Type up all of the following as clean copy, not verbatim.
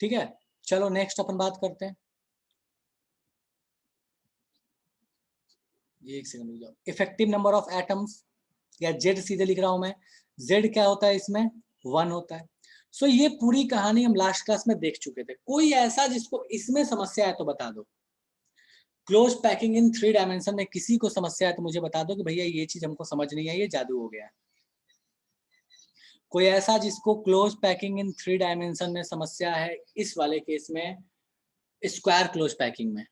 ठीक है, चलो नेक्स्ट अपन बात करते हैं। ये एक सेकंड रुक जाओ। इफेक्टिव नंबर ऑफ एटम्स, या जेड सीधे लिख रहा हूं मैं, जेड क्या होता है इसमें, 1 होता है। सो ये पूरी कहानी हम लास्ट क्लास में देख चुके थे। कोई ऐसा जिसको इसमें समस्या है तो बता दो। क्लोज पैकिंग इन 3 डायमेंशन में किसी को समस्या है तो मुझे बता दो कि भैया ये चीज हमको समझ नहीं आई, ये जादू हो गया। कोई ऐसा जिसको क्लोज पैकिंग इन 3 डायमेंशन में समस्या है इस वाले केस में, स्क्वायर क्लोज पैकिंग में।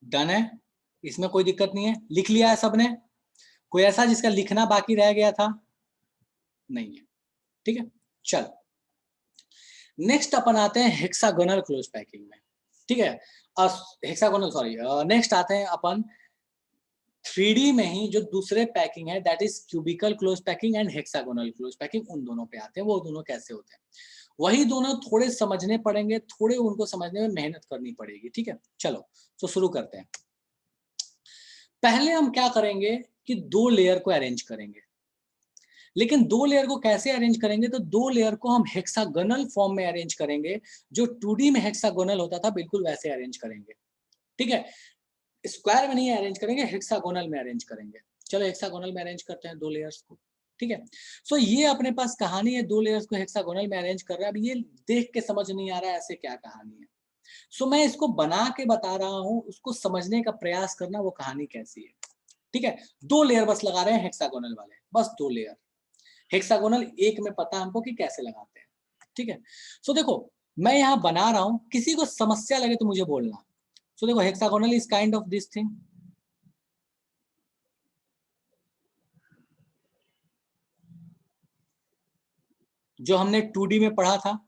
डन है, इसमें कोई दिक्कत नहीं है, लिख लिया है सबने। कोई ऐसा जिसका लिखना बाकी रह गया था? नहीं है, ठीक है। चल नेक्स्ट अपन आते हैं हेक्सागोनल क्लोज पैकिंग में, ठीक है। हेक्सागोनल सॉरी, नेक्स्ट आते हैं अपन 3D में ही जो दूसरे पैकिंग है, that is cubical close packing and hexagonal close packing. उन दोनों पे आते हैं, वो दोनों कैसे होते हैं वही दोनों थोड़े समझने पड़ेंगे, थोड़े उनको समझने में मेहनत करनी पड़ेगी, ठीक है। चलो तो शुरू करते हैं। पहले हम क्या करेंगे कि 2 लेयर को अरेंज करेंगे, लेकिन 2 लेयर को कैसे अरेंज करेंगे, तो 2 लेयर को हम हेक्सागोनल फॉर्म में अरेंज करेंगे। जो 2D में हेक्सागोनल होता था बिल्कुल वैसे अरेंज करेंगे, ठीक है। स्क्वायर में नहीं अरेंज करेंगे, हेक्सागोनल में अरेंज करेंगे। चलो हेक्सागोनल में अरेंज करते हैं 2 लेयर्स को, ठीक है। सो ये अपने पास कहानी है, 2 लेयर्स को हेक्सागोनल में अरेंज कर रहा है। अब ये देख के समझ नहीं आ रहा है ऐसे क्या कहानी है। सो मैं इसको बना के बता रहा हूं, उसको समझने का प्रयास करना वो कहानी कैसी है, ठीक है। 2 लेयर बस लगा रहे हैं हेक्सागोनल वाले, बस 2 लेयर। हेक्सागोनल एक में पता हमको कि कैसे लगाते हैं, ठीक है। सो देखो मैं यहां बना रहा हूं, किसी को समस्या लगे तो मुझे बोलना। सो देखो hexagonal is kind of this thing, जो हमने 2D में पढ़ा था।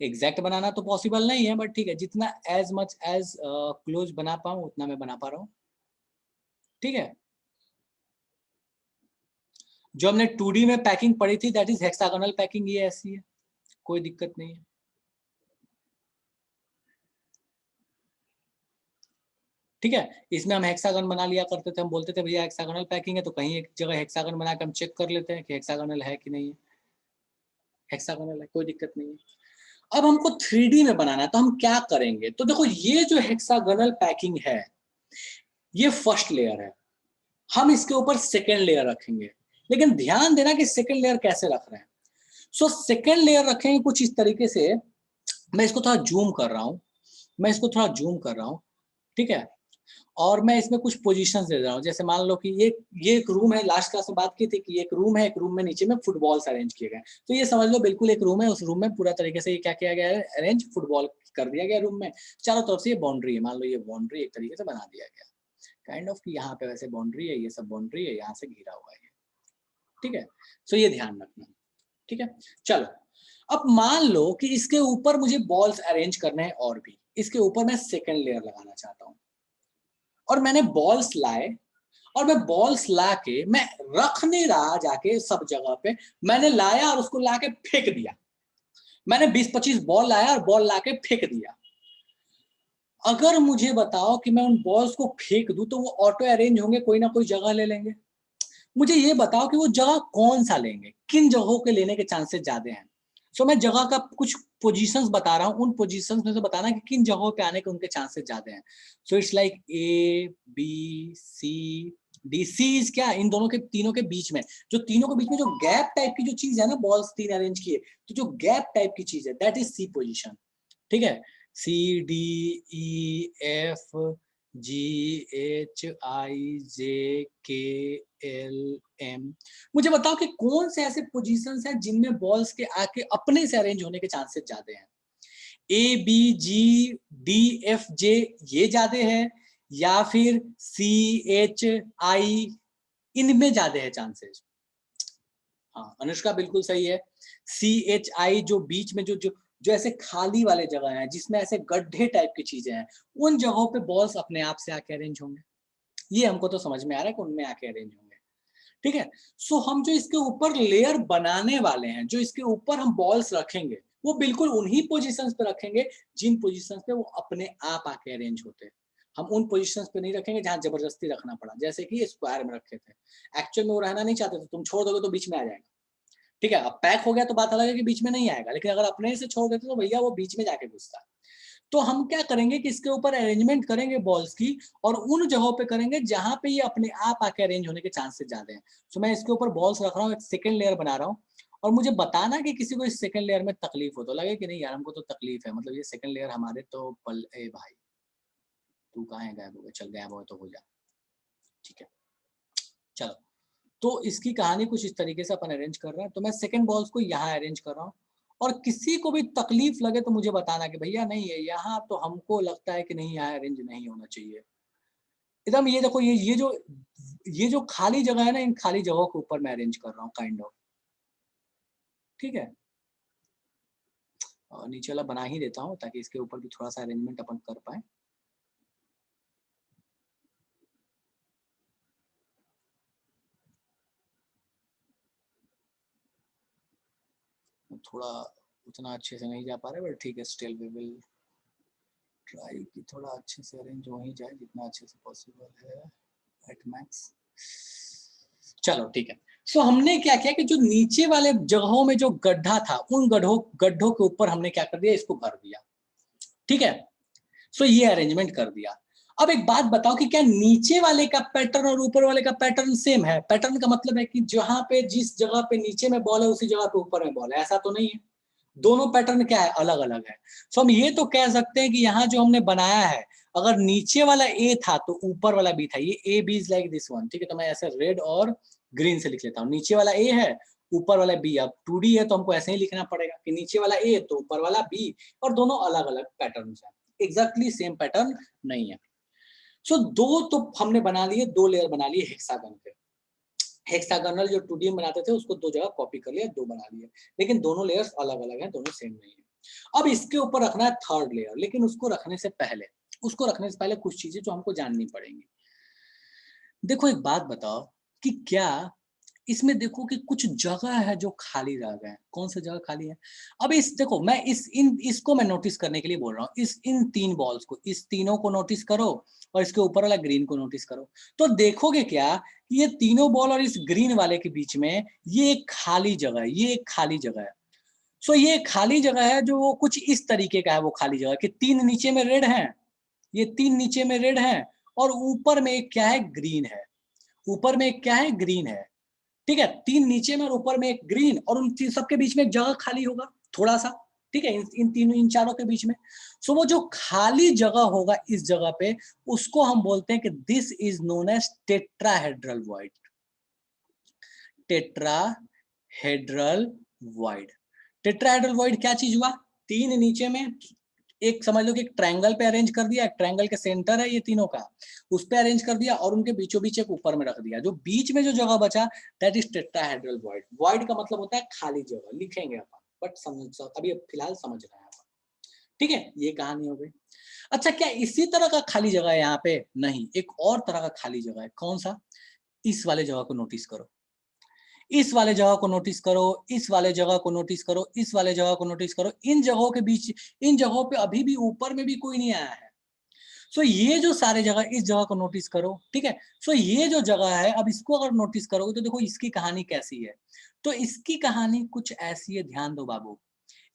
एग्जैक्ट बनाना तो पॉसिबल नहीं है, बट ठीक है, जितना एज मच एज क्लोज बना पाऊं उतना मैं बना पा रहा हूं, ठीक है। जो हमने 2D में पैकिंग पढ़ी थी दैट इज हेक्सागोनल पैकिंग, ये ऐसी है, कोई दिक्कत नहीं है, ठीक है। इसमें हम हेक्सागन बना लिया करते थे, हम बोलते थे भैया हेक्सागोनल पैकिंग है, तो कहीं एक जगह हेक्सागन बना के हम चेक कर लेते हैं कि हेक्सागोनल है कि नहीं है। हेक्सागोनल है, कोई दिक्कत नहीं है। अब हमको 3D में बनाना है, तो हम क्या करेंगे, तो देखो ये जो हेक्सागोनल पैकिंग है ये फर्स्ट लेयर है, हम इसके ऊपर सेकेंड लेयर रखेंगे। लेकिन ध्यान देना कि सेकेंड लेयर कैसे रख रहे हैं। सो सेकेंड लेयर रखेंगे कुछ इस तरीके से, मैं इसको थोड़ा जूम कर रहा हूं, मैं इसको थोड़ा जूम कर रहा हूं, ठीक है। और मैं इसमें कुछ पोजीशंस दे रहा हूँ, जैसे मान लो कि ये एक रूम है, लास्ट क्लास में बात की थी कि एक रूम है, एक रूम में नीचे में फुटबॉल्स अरेंज किए गए। तो ये समझ लो बिल्कुल एक रूम है, उस रूम में पूरा तरीके से ये क्या किया गया है, अरेंज फुटबॉल कर दिया गया रूम में। चारों तरफ से ये बाउंड्री है, मान लो ये बाउंड्री एक तरीके से बना दिया गया, काइंड ऑफ कि यहाँ पे वैसे बाउंड्री है, ये सब बाउंड्री है, यहाँ से घिरा हुआ है, ठीक है। सो ये ध्यान रखना, ठीक है। चलो अब मान लो कि इसके ऊपर मुझे बॉल्स अरेंज करने हैं, और भी इसके ऊपर मैं सेकेंड लेयर लगाना चाहता हूँ, और मैंने बॉल्स लाए, और मैं बॉल्स ला के मैं रख नहीं रहा जाके सब जगह पे, मैंने लाया और उसको लाके फेंक दिया। मैंने 20-25 बॉल लाया और बॉल लाके फेंक दिया। अगर मुझे बताओ कि मैं उन बॉल्स को फेंक दूं तो वो ऑटो अरेंज होंगे, कोई ना कोई जगह ले लेंगे। मुझे ये बताओ कि वो जगह कौन सा लेंगे, किन जगहों के लेने के चांसेस ज्यादा हैं। सो मैं जगह का कुछ पोजीशंस बता रहा हूँ, उन पोजीशंस में से बताना कि किन जगहों पे आने के उनके चांसेस ज्यादा हैं। So it's like A B C D. C is क्या, इन दोनों के तीनों के बीच में, जो तीनों के बीच में जो गैप टाइप की जो चीज है ना, बॉल्स 3 अरेंज किए, तो जो गैप टाइप की चीज है दैट इज सी पोजीशन, ठीक है। C D E F G H I J K L M. मुझे बताओ कि कौन से ऐसे पोजीशंस हैं जिनमें बॉल्स के आके अपने से अरेंज होने के चांसेस ज्यादा हैं। A B G D F J ये ज्यादा है, या फिर सी एच आई, इनमें ज्यादा है चांसेस। हाँ अनुष्का बिल्कुल सही है। सी एच आई जो बीच में जो जो जो ऐसे खाली वाले जगह हैं जिसमें ऐसे गड्ढे टाइप की चीजें हैं, उन जगहों पे बॉल्स अपने आप से आके अरेंज होंगे। ये हमको तो समझ में आ रहा है कि उनमें आके अरेंज होंगे, ठीक है। सो हम जो इसके ऊपर लेयर बनाने वाले हैं, जो इसके ऊपर हम बॉल्स रखेंगे, वो बिल्कुल उन्हीं पोजीशंस पे रखेंगे जिन पोजीशंस पे वो अपने आप आके अरेंज होते हैं। हम उन पोजीशंस पे नहीं रखेंगे जहां जबरदस्ती रखना पड़ा, जैसे कि स्क्वायर में रखे थे। एक्चुअल में वो रहना नहीं चाहते थे, तुम छोड़ दोगे तो बीच में आ जाएगा, ठीक है। अब पैक हो गया तो बात अलग है कि बीच में नहीं आएगा, लेकिन अगर अपने से छोड़ देते तो भैया वो बीच में जाके घुसता। तो हम क्या करेंगे कि इसके ऊपर अरेंजमेंट करेंगे बॉल्स की, और उन जगहों पे करेंगे जहां पे ये अपने आप आके अरेंज होने के चांसेस ज्यादा हैं। सो मैं इसके ऊपर बॉल्स रख रहा हूँ, एक सेकंड लेयर बना रहा हूँ, और मुझे बताना कि किसी को इस सेकंड लेयर में तकलीफ हो तो लगे कि नहीं यार हमको तो तकलीफ है, मतलब ये सेकंड लेयर हमारे तो पल ए भाई तू कहाँ है, गायब हो गया, चल गायब हो तो हो जा, ठीक है चलो। तो इसकी कहानी कुछ इस तरीके से अपन अरेंज कर रहे हैं। तो मैं सेकंड बॉल्स को यहाँ अरेंज कर रहा हूँ, और किसी को भी तकलीफ लगे तो मुझे बताना कि भैया नहीं है यहाँ, तो हमको लगता है कि नहीं यहाँ अरेंज नहीं होना चाहिए एकदम। ये देखो ये जो खाली जगह है ना, इन खाली जगहों के ऊपर मैं अरेंज कर रहा हूँ काइंड ऑफ, ठीक है। और नीचे वाला बना ही देता हूँ ताकि इसके ऊपर भी थोड़ा सा अरेंजमेंट अपन कर पाए। थोड़ा उतना अच्छे से नहीं जा पा रहे, बट ठीक है, स्टिल वी विल ट्राई कि थोड़ा अच्छे से अरेंज हो ही जाए जितना अच्छे से पॉसिबल है एट मैक्स। चलो ठीक है। सो हमने क्या किया कि जो नीचे वाले जगहों में जो गड्ढा था, उन गड्ढों के ऊपर हमने क्या कर दिया, इसको भर दिया, ठीक है। सो ये अरेंजमेंट कर दिया। अब एक बात बताओ कि क्या नीचे वाले का पैटर्न और ऊपर वाले का पैटर्न सेम है? पैटर्न का मतलब है कि जहां पे जिस जगह पे नीचे में बॉल है उसी जगह पे ऊपर में बॉल है, ऐसा तो नहीं है। दोनों पैटर्न क्या है, अलग अलग है। सो हम ये तो कह सकते हैं कि यहाँ जो हमने बनाया है, अगर नीचे वाला ए था तो ऊपर वाला बी था। ये A B is like this one, ठीक है। तो मैं ऐसे रेड और ग्रीन से लिख लेता हूँ, नीचे वाला ए है ऊपर वाला बी। अब 2D है तो हमको ऐसे ही लिखना पड़ेगा कि नीचे वाला ए तो ऊपर वाला बी, और दोनों अलग अलग पैटर्न है, एग्जैक्टली सेम पैटर्न नहीं है। सो दो तो हमने बना लिए, दो लेयर बना लिए हेक्सागन के। हेक्सागोनल जो 2D में बनाते थे उसको दो जगह कॉपी कर लिया, दो बना लिए, लेकिन दोनों लेयर्स अलग अलग हैं, दोनों सेम नहीं है। अब इसके ऊपर रखना है थर्ड लेयर, लेकिन उसको रखने से पहले कुछ चीजें जो हमको जाननी पड़ेंगी। देखो एक बात बताओ कि क्या इसमें देखो कि कुछ जगह है जो खाली रह गए हैं। कौन सी जगह खाली है? अब इस देखो, मैं इसको मैं नोटिस करने के लिए बोल रहा हूँ। इन तीन बॉल्स को, इस तीनों को नोटिस करो, और इसके ऊपर वाला ग्रीन को नोटिस करो। तो देखोगे क्या कि ये तीनों बॉल और इस ग्रीन वाले के बीच में ये एक खाली जगह है, ये एक खाली जगह है। सो ये खाली जगह है जो वो कुछ इस तरीके का है, वो खाली जगह कि तीन नीचे में रेड है, ये तीन नीचे में रेड है, और ऊपर में एक क्या है, ग्रीन है। ऊपर में एक क्या है, ग्रीन है, ठीक है। तीन नीचे में और ऊपर में एक ग्रीन, और उन तीन सबके बीच में एक जगह खाली होगा थोड़ा सा, ठीक है, इन तीनों इन चारों के बीच में। सो वो जो खाली जगह होगा इस जगह पे, उसको हम बोलते हैं कि this is known as tetrahedral void. Tetrahedral void. Tetrahedral void क्या चीज हुआ? तीन नीचे में, एक समझ लो कि एक ट्रायंगल पे अरेंज कर दिया, एक ट्रायंगल के सेंटर है ये तीनों का, उस पे अरेंज कर दिया, और उनके बीचों बीच एक ऊपर में रख दिया। जो बीच में जो जगह बचा, that is tetrahedral void. Void का मतलब होता है खाली जगह, लिखेंगे अपन, बट समझ अभी फिलहाल समझ रहे हैं अपन, ठीक है। ये कहानी हो गई। अच्छा, क्या इसी तरह का खाली जगह है यहाँ पे? नहीं, एक और तरह का खाली जगह है। कौन सा? इस वाले जगह को नोटिस करो, इस वाले जगह को नोटिस करो, इस वाले जगह को नोटिस करो, इस वाले जगह को नोटिस करो। इन जगहों के बीच, इन जगहों पे अभी भी ऊपर में भी कोई नहीं आया है। सो ये जो सारे जगह, इस जगह को नोटिस करो, ठीक है। सो ये जो जगह है, अब इसको अगर नोटिस करोगे तो देखो इसकी कहानी कैसी है। तो इसकी कहानी कुछ ऐसी है, ध्यान दो बाबू।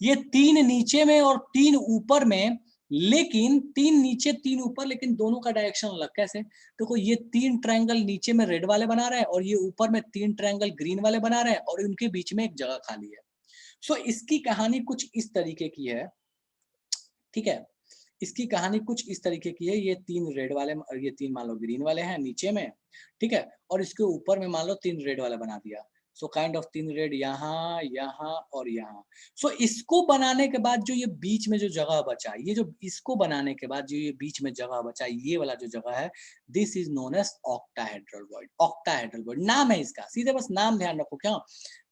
ये तीन नीचे में और तीन ऊपर में, लेकिन तीन नीचे तीन ऊपर, लेकिन दोनों का डायरेक्शन अलग। कैसे? देखो ये तीन ट्रायंगल नीचे में रेड वाले बना रहे हैं, और ये ऊपर में तीन ट्रायंगल ग्रीन वाले बना रहे हैं, और उनके बीच में एक जगह खाली है। सो इसकी कहानी कुछ इस तरीके की है, ठीक है। इसकी कहानी कुछ इस तरीके की है। ये तीन रेड वाले, ये तीन मान लो ग्रीन वाले हैं नीचे में, ठीक है, और इसके ऊपर में मान लो तीन रेड वाले बना दिया। सो काइंड ऑफ तीन रेड यहाँ, यहाँ और यहाँ। सो इसको बनाने के बाद जो ये बीच में जो जगह बचा, ये जो इसको बनाने के बाद जो ये बीच में जगह बचा, ये वाला जो जगह है, this is known as octahedral void. Octahedral void नाम है इसका, सीधे बस नाम ध्यान रखो, क्या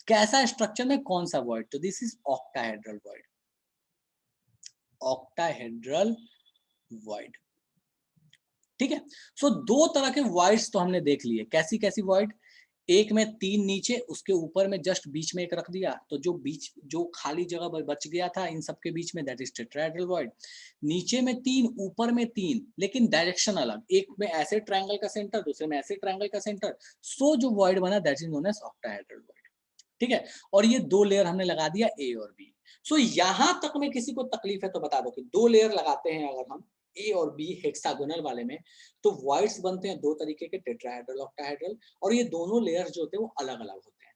कैसा स्ट्रक्चर में कौन सा वॉइड। तो this is octahedral void, octahedral void, ठीक है। सो दो तरह के वॉइड्स तो हमने देख लिए। कैसी कैसी वॉइड? एक में 3 नीचे, उसके ऊपर में जस्ट बीच में एक रख दिया, तो जो खाली जगह बच गया था इन सब के बीच में, दैट इज टेट्राहेड्रल वॉइड। नीचे में 3, ऊपर में 3, लेकिन डायरेक्शन अलग, एक में ऐसे ट्रायंगल का सेंटर, दूसरे में ऐसे ट्रायंगल का सेंटर, सो जो वॉइड बना that is known as octahedral void. ठीक है, और ये 2 लेयर हमने लगा दिया ए और बी। सो यहां तक में किसी को तकलीफ है तो बता दो कि 2 लेयर लगाते हैं अगर हम ए और बी हेक्सागोनल वाले में, तो वॉइड्स बनते हैं 2 तरीके के, टेट्राहेड्रल, ऑक्टाहेड्रल, और ये दोनों लेयर्स जो होते हैं वो अलग-अलग होते हैं,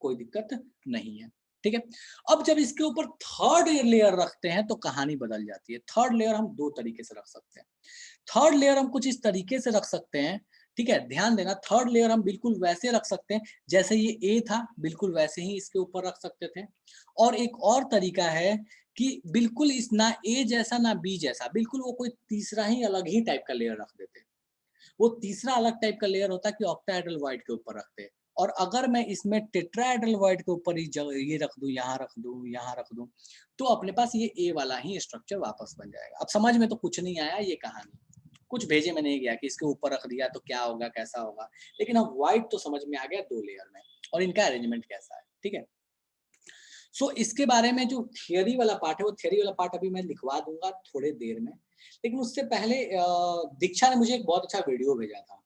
कोई दिक्कत नहीं है। ठीक है, अब जब इसके ऊपर थर्ड लेयर रखते हैं तो कहानी बदल जाती है। थर्ड लेयर हम 2 तरीके से रख सकते हैं। थर्ड लेयर हम कुछ इस तरीके से रख सकते हैं, ठीक है, ध्यान देना, थर्ड लेयर हम बिल्कुल वैसे रख सकते हैं जैसे ये ए था, बिल्कुल वैसे ही इसके ऊपर रख सकते थे। और एक और तरीका है कि बिल्कुल इस ना ए जैसा ना बी जैसा, बिल्कुल वो कोई तीसरा ही अलग ही टाइप का लेयर रख देते। वो तीसरा अलग टाइप का लेयर होता है कि ऑक्टाहेड्रल वॉइड के ऊपर रखते हैं। और अगर मैं इसमें टेट्राहेड्रल वॉइड के ऊपर ये रख दूं, यहाँ रख दूं, यहाँ रख दूं, तो अपने पास ये ए वाला ही स्ट्रक्चर वापस बन जाएगा। अब समझ में तो कुछ नहीं आया ये कहानी, कुछ भेजे में नहीं गया कि इसके ऊपर रख दिया तो क्या होगा, कैसा होगा, लेकिन अब व्हाइट तो समझ में आ गया 2 लेयर में, और इनका अरेंजमेंट कैसा है। ठीक है, सो इसके बारे में जो थियरी वाला पार्ट है, वो थियरी वाला पार्ट अभी मैं लिखवा दूंगा थोड़े देर में, लेकिन उससे पहले दीक्षा ने मुझे एक बहुत अच्छा वीडियो भेजा था।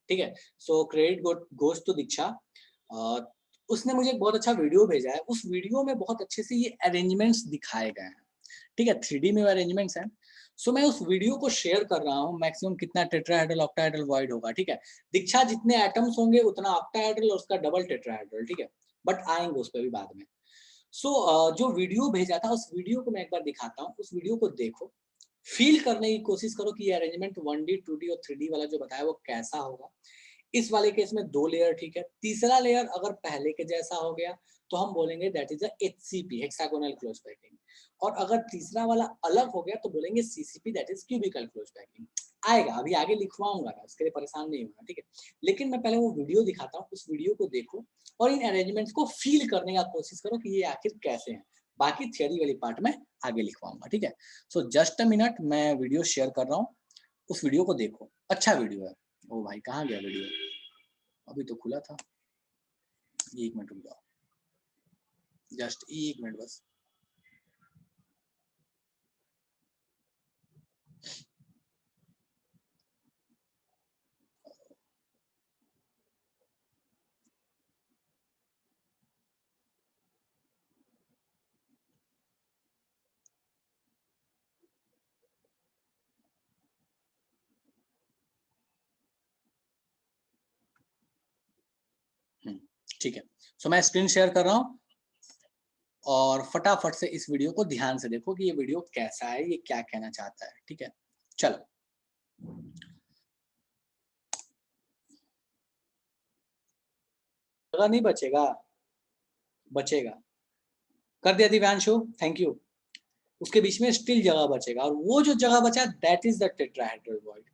ठीक है, सो क्रेडिट गोज टू दीक्षा। अ, उसने मुझे एक बहुत अच्छा वीडियो भेजा है, उस वीडियो में बहुत अच्छे से ये अरेंजमेंट्स दिखाए गए हैं। ठीक है, 3D में अरेंजमेंट्स हैं। सो मैं उस वीडियो को शेयर कर रहा हूँ, मैक्सिमम कितना टेट्राहेड्रल ऑक्टाहेड्रल वॉइड होगा। ठीक है, दीक्षा जितने एटम्स होंगे उतना ऑक्टाहेड्रल और उसका डबल टेट्राहेड्रल। ठीक है, बट आएंगे उस पर भी बाद में। जो वीडियो भेजा था उस वीडियो को मैं एक बार दिखाता हूँ, उस वीडियो को देखो, फील करने की कोशिश करो कि ये अरेंजमेंट 1D 2D और 3D वाला जो बताया वो कैसा होगा। इस वाले केस में 2 लेयर ठीक है, तीसरा लेयर अगर पहले के जैसा हो गया तो हम बोलेंगे that is a HCP, hexagonal close packing, और अगर तीसरा वाला अलग हो गया तो बोलेंगे CCP, that is cubical close packing. आएगा, अभी आगे लिखवाऊंगा ना, उसके लिए परेशान नहीं होना। ठीक है, लेकिन मैं पहले वो वीडियो दिखाता हूँ, उस वीडियो को देखो और इन अरेंजमेंट्स को फील करने का कोशिश करो कि ये आखिर कैसे हैं। बाकी थियरी वाली पार्ट में आगे लिखवाऊंगा। ठीक है, सो जस्ट अ मिनट, मैं वीडियो शेयर कर रहा हूँ, उस वीडियो को देखो, अच्छा वीडियो है। ओ भाई कहाँ गया वीडियो, अभी तो खुला था, 1 मिनट रुक जाओ, जस्ट 1 मिनट बस। ठीक है, सो मैं स्क्रीन शेयर कर रहा हूँ और फटाफट से इस वीडियो को ध्यान से देखो कि ये वीडियो कैसा है, ये क्या कहना चाहता है। ठीक है, चलो, जगह नहीं बचेगा, बचेगा, कर दिया दिव्यांशु, थैंक यू। उसके बीच में स्टिल जगह बचेगा, और वो जो जगह बचा that is the tetrahedral void.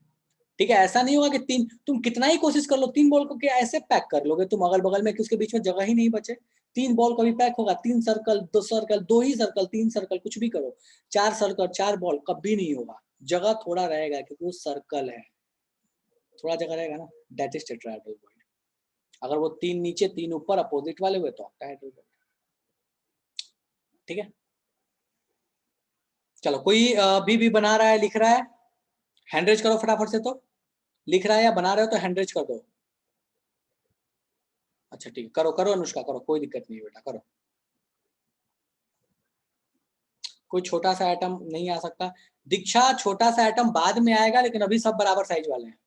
ठीक है, ऐसा नहीं होगा कि तीन, तुम कितना ही कोशिश कर लो 3 बॉल को क्या ऐसे पैक कर लोगे तुम अगल बगल में कि उसके बीच में जगह ही नहीं बचे। 3 बॉल कभी पैक होगा, 3 सर्कल, 2 सर्कल, 2 ही सर्कल, 3 सर्कल, कुछ भी करो, 4 सर्कल, 4 बॉल कभी नहीं होगा, जगह थोड़ा रहेगा क्योंकि वो सर्कल है, थोड़ा जगह रहेगा ना, दैट इज टेट्राहेड्रल वॉइड। अगर वो 3 नीचे 3 ऊपर अपोजिट वाले हुए तो ऑक्टाहेड्रल वॉइड। ठीक है, चलो, कोई भी बना रहा है, लिख रहा है, हैंड रेज करो फटाफट से। तो लिख रहा है या बना रहे हो तो हैंड रेज कर दो। अच्छा ठीक है, करो करो अनुष्का, करो, कोई दिक्कत नहीं बेटा, करो। कोई छोटा सा आइटम नहीं आ सकता दीक्षा, छोटा सा आइटम बाद में आएगा, लेकिन अभी सब बराबर साइज वाले हैं,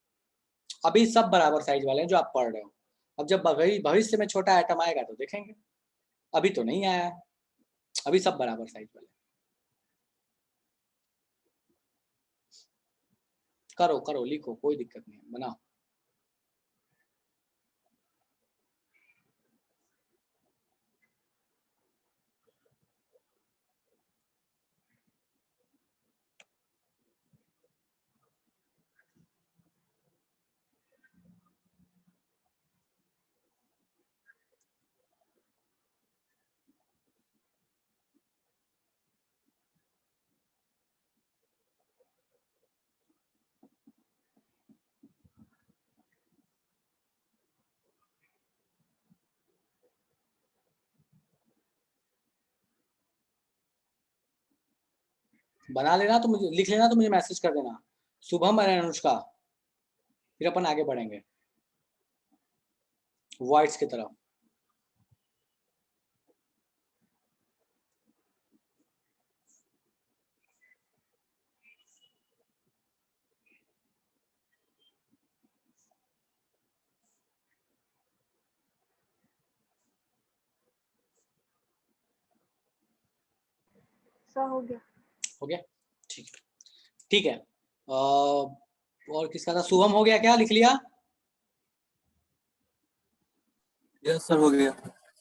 अभी सब बराबर साइज वाले हैं जो आप पढ़ रहे हो। अब जब भविष्य में छोटा आइटम आएगा तो देखेंगे, अभी तो नहीं आया है, अभी सब बराबर साइज वाले। करो करो, लिखो, कोई दिक्कत नहीं है, बनाओ। बना लेना तो मुझे लिख लेना, तो मुझे मैसेज कर देना, शुभम और अनुष्का, फिर अपन आगे बढ़ेंगे वॉइड्स की तरफ। सर हो गया। हो गया, ठीक है, ठीक है। और किसका था? शुभम हो गया क्या? लिख लिया? यस सर हो गया।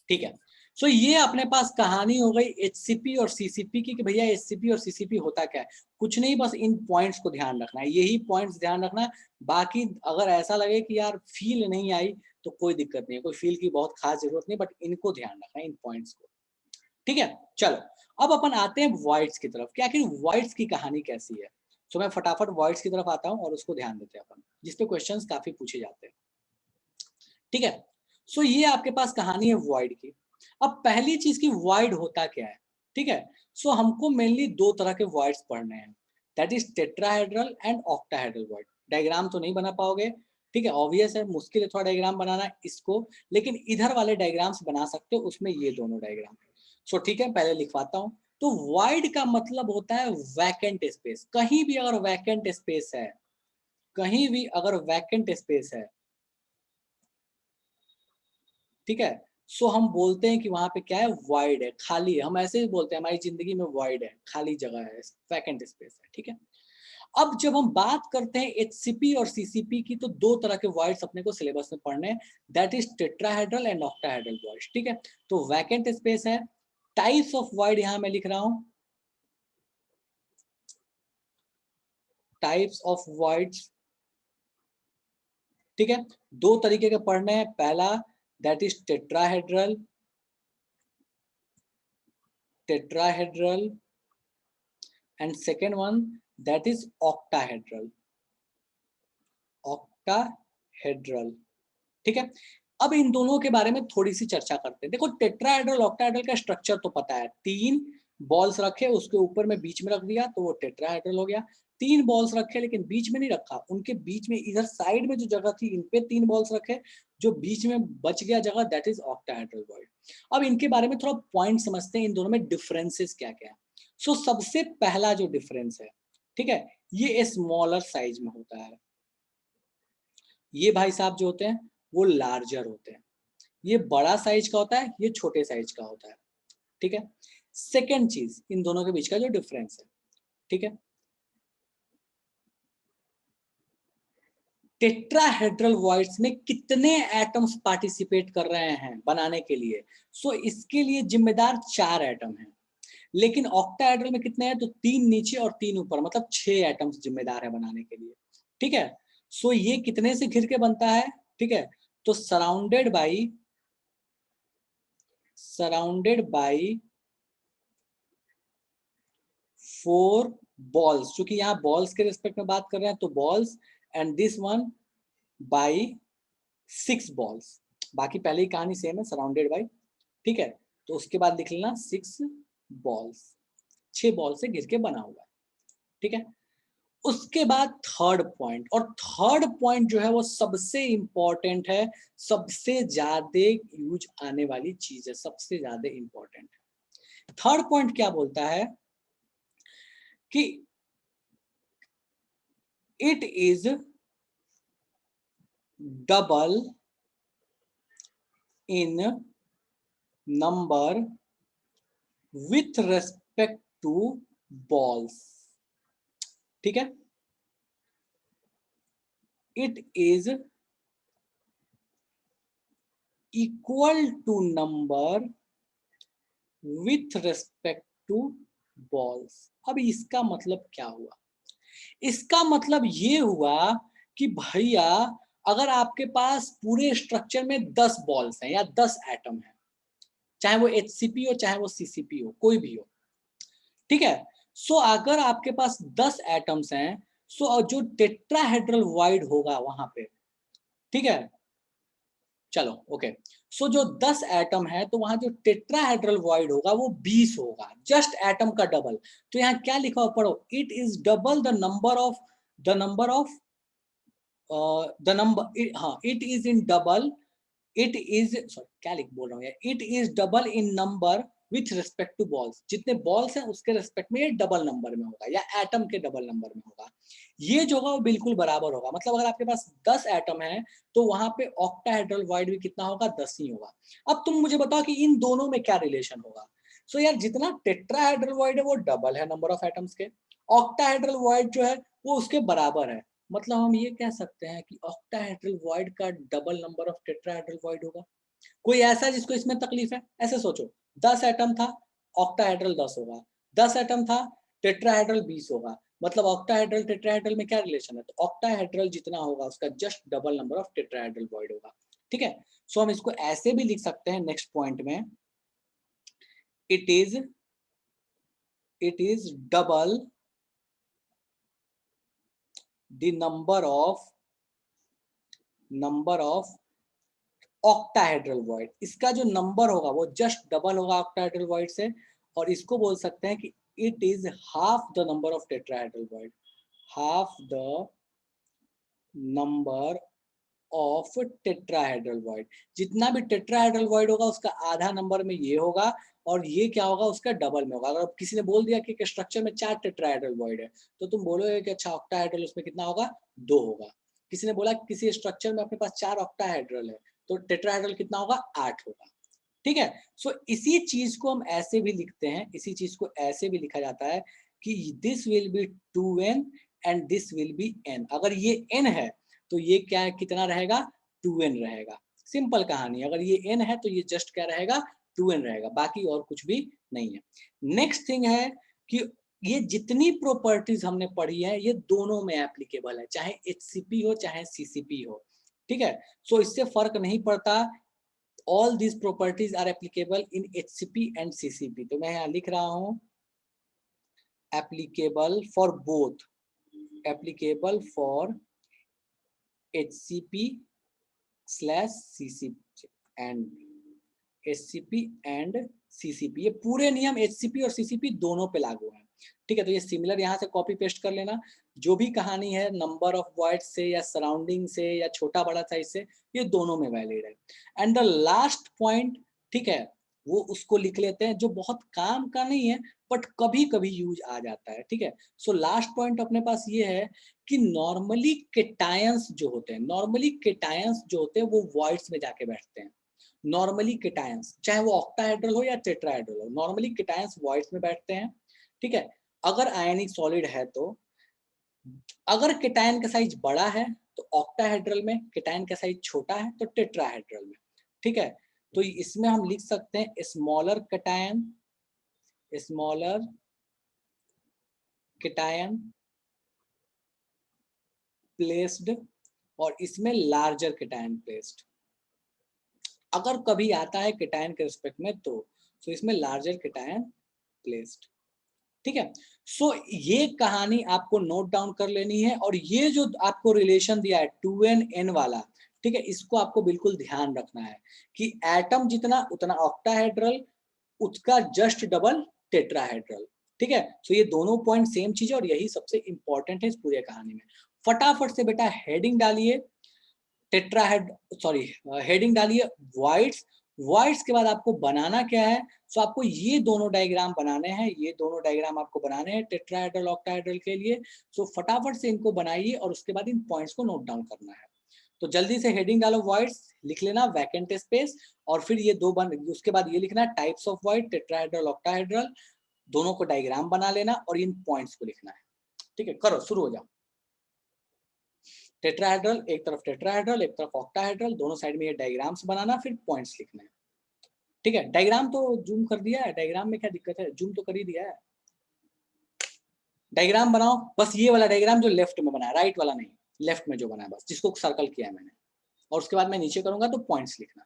ठीक है। सो ये अपने पास कहानी हो गई एचसीपी और सीसीपी की कि भैया एचसीपी और सीसीपी होता क्या है। कुछ नहीं, बस इन पॉइंट्स को ध्यान रखना है, यही पॉइंट्स ध्यान रखना है। बाकी अगर ऐसा लगे कि यार फील नहीं आई तो कोई दिक्कत नहीं है, कोई फील की बहुत खास जरूरत नहीं, बट इनको ध्यान रखना है, इन पॉइंट्स को। ठीक है, चलो अब अपन आते हैं वॉइड्स की तरफ कि आखिर वॉइड्स की कहानी कैसी है। तो मैं फटाफट वॉइड्स की तरफ आता हूँ और उसको ध्यान देते हैं अपन, जिसपे क्वेश्चंस काफी पूछे जाते हैं। ठीक है, सो ये आपके पास कहानी है वॉइड की। अब पहली चीज की वॉइड होता क्या है। ठीक है, सो हमको मेनली दो तरह के वॉइड्स पढ़ने हैं, that is tetrahedral and octahedral void. Diagram तो नहीं बना पाओगे, ठीक है, ऑब्वियस है, मुश्किल है थोड़ा डायग्राम बनाना इसको, लेकिन इधर वाले डायग्राम्स बना सकते हो, उसमें ये दोनों डायग्राम। सो ठीक है, पहले लिखवाता हूँ। तो वॉइड का मतलब होता है वैकेंट स्पेस। कहीं भी अगर वैकेंट स्पेस है, कहीं भी अगर वैकेंट स्पेस है, ठीक है, सो हम बोलते हैं कि वहां पे क्या है, वाइड है, खाली है। हम ऐसे ही बोलते हैं हमारी जिंदगी में वाइड है, खाली जगह है, वैकेंट स्पेस है। ठीक है, अब जब हम बात करते हैं एचसीपी और सीसीपी की, तो दो तरह के वॉइड्स अपने को सिलेबस में पढ़ने हैं, that is tetrahedral and octahedral voids. ठीक है, तो वैकेंट स्पेस है। टाइप्स ऑफ वॉइड यहां मैं लिख रहा हूं, टाइप्स ऑफ वॉइड्स। ठीक है, दो तरीके के पढ़ने हैं, पहला that is tetrahedral, tetrahedral, and second one that is octahedral, octahedral। ठीक है, अब इन दोनों के बारे में थोड़ी सी चर्चा करते हैं। देखो टेट्राहेड्रल ऑक्टाहेड्रल का स्ट्रक्चर तो पता है, तीन बॉल्स रखे, उसके ऊपर में बीच में रख दिया तो वो टेट्राहेड्रल हो गया। तीन बॉल्स रखे लेकिन बीच में नहीं रखा, उनके बीच में इधर साइड में जो जगह थी इन पे तीन बॉल्स रखे, जो बीच में बच गया जगह, दैट इज ऑक्टाहेड्रल वॉइड। अब इनके बारे में थोड़ा पॉइंट समझते हैं, इन दोनों में डिफरेंसेस क्या क्या है। सो सबसे पहला जो डिफरेंस है, ठीक है, ये स्मॉलर साइज में होता है। ये भाई साहब जो होते हैं वो लार्जर होते हैं, ये बड़ा साइज का होता है, ये छोटे साइज का होता है। ठीक है, सेकेंड चीज इन दोनों के बीच का जो डिफरेंस है, ठीक है, टेट्राहेड्रल वॉइड्स में कितने एटम्स पार्टिसिपेट कर रहे हैं बनाने के लिए। सो इसके लिए जिम्मेदार 4 एटम हैं, लेकिन ऑक्टाहेड्रल में कितने हैं, तो 3 नीचे और 3 ऊपर, मतलब 6 एटम्स जिम्मेदार है बनाने के लिए। ठीक है, सो ये कितने से घिर के बनता है, ठीक है, तो सराउंडेड बाई 4 बॉल्स, क्योंकि यहाँ बॉल्स के रिस्पेक्ट में बात कर रहे हैं तो balls, and this one by 6 balls. बाकी पहले ही कहानी सेम है, सराउंडेड बाई। ठीक है, तो उसके बाद लिख लेना 6 बॉल्स, 6 बॉल से घिर के बना हुआ है। ठीक है, उसके बाद थर्ड पॉइंट, और थर्ड पॉइंट जो है वो सबसे इंपॉर्टेंट है, सबसे ज्यादा यूज आने वाली चीज है, सबसे ज्यादा इंपॉर्टेंट है। थर्ड पॉइंट क्या बोलता है कि it is double in number with respect to balls. ठीक है, it is equal to number with respect to balls. अब इसका मतलब क्या हुआ, इसका मतलब ये हुआ कि भैया अगर आपके पास पूरे स्ट्रक्चर में 10 बॉल्स हैं या 10 एटम है, चाहे वो एचसीपी हो चाहे वो सीसीपी हो, कोई भी हो, ठीक है, सो अगर आपके पास 10 एटम्स हैं, सो जो टेट्राहेड्रल वॉइड होगा वहां पे, ठीक है, चलो ओके, सो जो 10 एटम है तो वहां जो टेट्राहेड्रल वॉइड होगा वो 20 होगा, जस्ट एटम का डबल। तो यहाँ क्या लिखा हुआ पढ़ो, it is double the number of the number, हाँ it is in double, it is sorry क्या लिख बोल रहा हूँ यार, it is double in number with respect to balls, जितने बॉल्स हैं उसके रिस्पेक्ट में ये डबल नंबर में होगा या एटम के डबल नंबर में होगा। ये जो होगा वो बिल्कुल बराबर होगा, मतलब अगर आपके पास 10 एटम है तो वहां पे ऑक्टाहेड्रल वॉइड भी कितना होगा, 10 ही होगा। अब तुम मुझे बताओ कि इन दोनों में क्या रिलेशन होगा। सो यार जितना टेट्राहेड्रल वॉइड है वो डबल है नंबर ऑफ एटम्स के, ऑक्टाहेड्रल वॉइड जो है वो उसके बराबर है। मतलब हम ये कह सकते हैं कि ऑक्टाहेड्रल वॉइड का double number of tetrahedral void होगा। कोई ऐसा जिसको इसमें तकलीफ है, ऐसे सोचो 10 एटम था, ऑक्टाहेड्रल 10 होगा, 10 एटम था, टेट्राहेड्रल 20 होगा, मतलब ऑक्टाहेड्रल टेट्राहेड्रल में क्या रिलेशन है, तो ऑक्टाहेड्रल जितना होगा उसका just double number of tetrahedral void होगा। ठीक है, सो हम इसको ऐसे भी लिख सकते हैं नेक्स्ट पॉइंट में, it is double the number of octahedral void. इसका जो नंबर होगा वो जस्ट डबल होगा ऑक्टाहेड्रल वॉइड से, और इसको बोल सकते हैं कि it is half the number of tetrahedral void, half the number of tetrahedral void. जितना भी टेट्राहेड्रल वॉइड होगा उसका आधा नंबर में ये होगा, और ये क्या होगा उसका डबल में होगा। अगर किसी ने बोल दिया कि स्ट्रक्चर में 4 टेट्राहेड्रल वॉइड है तो तुम बोलोगे कि अच्छा ऑक्टाहेड्रल उसमें कितना होगा, 2 होगा। किसी ने बोला किसी स्ट्रक्चर में अपने पास 4 ऑक्टाहेड्रल है तो टेट्राहेड्रल कितना होगा, 8 होगा। ठीक है, सो इसी चीज को हम ऐसे भी लिखते हैं, इसी चीज को ऐसे भी लिखा जाता है कि this will be 2n and this will be n। अगर ये n है तो ये क्या है, कितना रहेगा, 2n रहेगा। सिंपल कहानी, अगर ये n है तो ये जस्ट क्या रहेगा, 2n रहेगा, बाकी और कुछ भी नहीं है। नेक्स्ट थिंग है कि ये जितनी प्रॉपर्टीज हमने पढ़ी है ये दोनों में एप्लीकेबल है, चाहे HCP हो चाहे CCP हो। ठीक है, सो इससे फर्क नहीं पड़ता, all these properties are applicable in HCP and CCP। तो मैं यहाँ लिख रहा हूँ applicable for both, applicable for HCP slash CCP and HCP and CCP। ये पूरे नियम HCP और CCP दोनों पे लागू हैं। ठीक है, तो ये सिमिलर यहाँ से कॉपी पेस्ट कर लेना। जो भी कहानी है नंबर ऑफ वॉइड से या सराउंडिंग से या छोटा बड़ा साइज से, ये दोनों में वैलिड है। एंड द लास्ट पॉइंट, ठीक है, वो उसको लिख लेते हैं जो बहुत काम का नहीं है बट कभी कभी यूज आ जाता है। ठीक है, सो लास्ट पॉइंट अपने पास ये है कि नॉर्मली केटायंस जो होते हैं वो वॉइड्स में जाके बैठते हैं। नॉर्मली केटायंस चाहे वो ऑक्टाहेड्रल हो या टेट्राहेड्रल हो, नॉर्मली केटायंस वॉइड्स में बैठते हैं। ठीक है, अगर आयनिक सॉलिड है तो, अगर केटायन का साइज बड़ा है तो ऑक्टाहेड्रल में, केटायन का साइज छोटा है तो टेट्राहेड्रल में। ठीक है, तो इसमें हम लिख सकते हैं स्मॉलर केटायन प्लेस्ड, और इसमें लार्जर केटायन प्लेस्ड। अगर कभी आता है केटायन के रिस्पेक्ट में तो इसमें लार्जर केटायन प्लेस्ड। ठीक है, सो ये कहानी आपको नोट डाउन कर लेनी है, और ये जो आपको रिलेशन दिया है 2n वाला, ठीक है, इसको आपको बिल्कुल ध्यान रखना है कि एटम जितना उतना ऑक्टाहेड्रल, उसका जस्ट डबल टेट्राहेड्रल। ठीक है, सो ये दोनों पॉइंट सेम चीज है और यही सबसे इंपॉर्टेंट है इस पूरे कहानी में। फटाफट से बेटा हेडिंग डालिए, टेट्राहेड सॉरी हेडिंग डालिए वॉइड्स। वॉइड्स के बाद आपको बनाना क्या है, सो आपको ये दोनों डायग्राम बनाने हैं, ये दोनों डायग्राम आपको बनाने हैं टेट्राहेड्रल ऑक्टाहेड्रल के लिए। सो फटाफट से इनको बनाइए और उसके बाद इन पॉइंट्स को नोट डाउन करना है। तो जल्दी से हेडिंग डालो, वॉइड्स लिख लेना, वैकेंट स्पेस, और फिर ये दो बन, उसके बाद ये लिखना types of void, tetrahedral octahedral, दोनों को डायग्राम बना लेना और इन पॉइंट्स को लिखना है। ठीक है, करो, शुरू हो जाओ। टेट्राहेड्रल एक तरफ, टेट्राहेड्रल एक तरफ ऑक्टाहेड्रल, दोनों साइड में ये डायग्राम्स बनाना, फिर पॉइंट्स लिखना है। ठीक है, डायग्राम तो जूम कर दिया है, डायग्राम में क्या दिक्कत है, जूम तो कर ही दिया है। डायग्राम बनाओ, बस ये वाला डायग्राम जो लेफ्ट में बना है, राइट वाला नहीं, लेफ्ट में जो बना है बस, जिसको सर्कल किया है मैंने, और उसके बाद मैं नीचे करूंगा तो पॉइंट्स लिखना।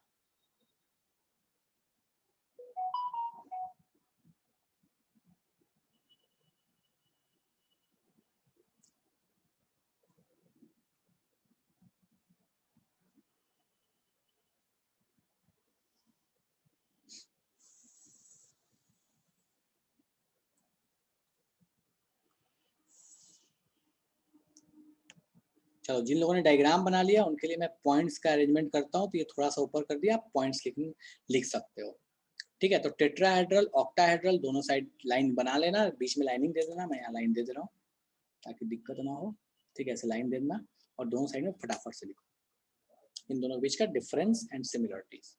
चलो जिन लोगों ने डायग्राम बना लिया उनके लिए मैं पॉइंट्स का अरेंजमेंट करता हूँ, तो ये थोड़ा सा ऊपर कर दिया, आप पॉइंट्स लिख सकते हो। ठीक है, तो टेट्राहेड्रल ऑक्टाहेड्रल दोनों साइड लाइन बना लेना, बीच में लाइनिंग दे देना, मैं यहाँ लाइन दे रहा हूँ ताकि दिक्कत ना हो। ठीक है, ऐसे लाइन दे देना और दोनों साइड में फटाफट से लिखो इन दोनों के बीच का difference and similarities.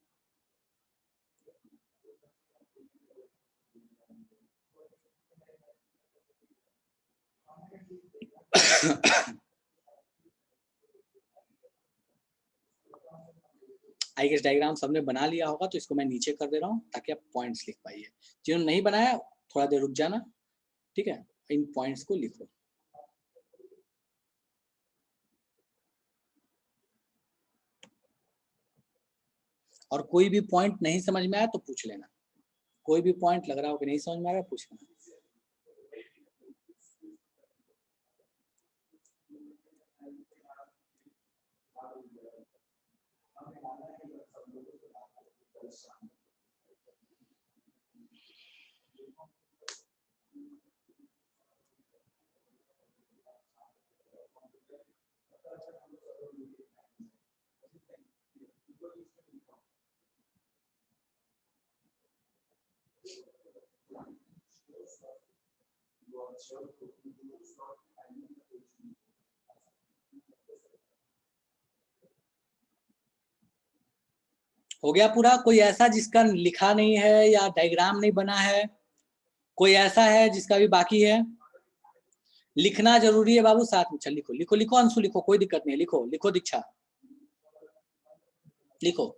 I guess diagram सबने बना लिया होगा, तो इसको मैं नीचे कर दे रहा हूँ ताकि आप पॉइंट्स लिख पाइए। जिन्होंने नहीं बनाया थोड़ा देर रुक जाना, ठीक है, इन पॉइंट्स को लिखो। और कोई भी पॉइंट नहीं समझ में आया तो पूछ लेना, कोई भी पॉइंट लग रहा हो कि नहीं समझ में आ रहा है पूछ लेना। हो गया पूरा? कोई ऐसा जिसका लिखा नहीं है या डायग्राम नहीं बना है? कोई ऐसा है जिसका भी बाकी है? लिखना जरूरी है बाबू, साथ में। चल लिखो लिखो लिखो अंशु, लिखो, कोई दिक्कत नहीं है, लिखो लिखो दीक्षा, लिखो।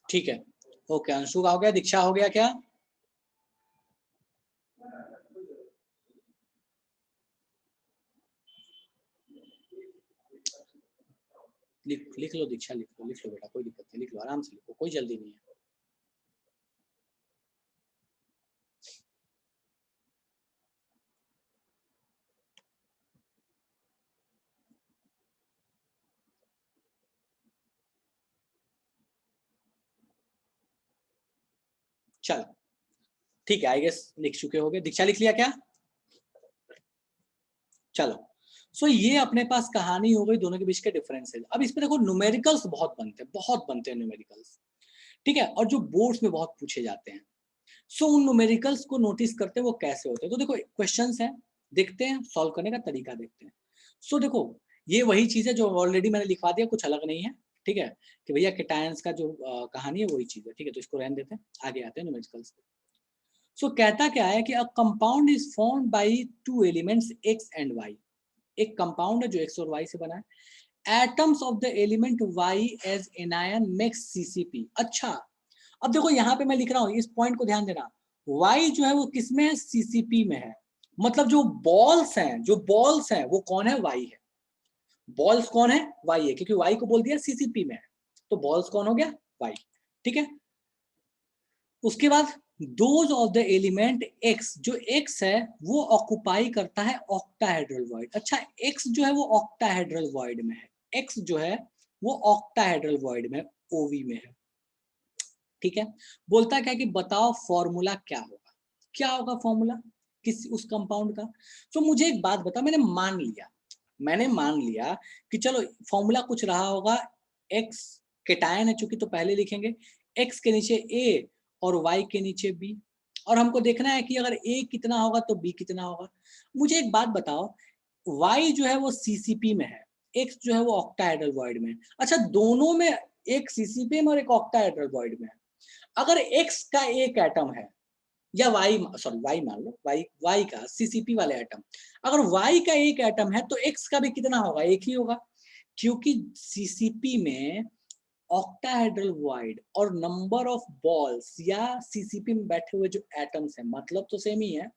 ठीक है, ओके, अंशु का हो गया, दीक्षा हो गया क्या? लिख लो दीक्षा, लिख लो बेटा, कोई दिक्कत नहीं, लिख लो आराम से लिखो, कोई जल्दी नहीं है। चलो ठीक है, आई गेस लिख चुके होगे। दीक्षा लिख लिया क्या? चलो, सो ये अपने पास कहानी हो गई दोनों के बीच के डिफरेंसेस। अब इसमें देखो न्यूमेरिकल्स बहुत बनते हैं न्यूमेरिकल्स, ठीक है, और जो बोर्ड्स में बहुत पूछे जाते हैं। सो उन न्यूमेरिकल्स को नोटिस करते हैं वो कैसे होते हैं। तो देखो क्वेश्चंस हैं, देखते हैं सॉल्व करने का तरीका देखते हैं। सो देखो ये वही चीज है जो ऑलरेडी मैंने लिखवा दिया, कुछ अलग नहीं है, ठीक है, कि भैया केटायंस का जो कहानी है वही चीज है, ठीक है, तो इसको रहने देते हैं, आगे आते हैं न्यूमेरिकल्स पे। सो कहता क्या है कि a compound is formed by two elements x and y। एक कंपाउंड है जो x और y से बना है। Atoms of the element y as anion makes CCP। अच्छा, अब देखो यहाँ पे मैं लिख रहा हूँ, इस पॉइंट को ध्यान देना, y जो है वो किसमें है? CCP में है। मतलब जो बॉल्स हैं वो कौन है? y है। बॉल्स कौन है? y है, क्योंकि y को बोल दिया CCP में है, तो बॉल्स कौन हो गया? y, ठीक है। उसके बाद those of the element x, जो x है वो ऑक्युपाई करता है ऑक्टाहेड्रल वॉइड। अच्छा, x जो है वो ऑक्टाहेड्रल वॉइड में है, x जो है वो ऑक्टाहेड्रल वॉइड में OV में है, ठीक है। बोलता क्या कि बताओ फॉर्मूला क्या होगा, क्या होगा फॉर्मूला किस उस कंपाउंड का। तो मुझे एक बात बता, मैंने मान लिया कि चलो फॉर्मूला कुछ रहा होगा, x केटायन है चूंकि तो पहले लिखेंगे x के नीचे a और y के नीचे b, और हमको देखना है कि अगर a कितना होगा तो b कितना होगा। मुझे एक बात बताओ, y जो है वो CCP में है, x जो है वो ऑक्टाहेड्रल वॉइड में है। अच्छा, दोनों में एक CCP में और एक ऑक्टाहेड्रल वॉइड में है। अगर x का एक एटम है, या y मान लो, y का CCP वाले एटम, अगर y का एक एटम है तो x का भी कितना होगा? एक ही होगा, क्योंकि सीसीपी में ऑक्टाहेड्रल वॉइड और नंबर ऑफ बॉल्स या सीसीपी में बैठे हुए जो एटम्स हैं, मतलब तो सेम ही है,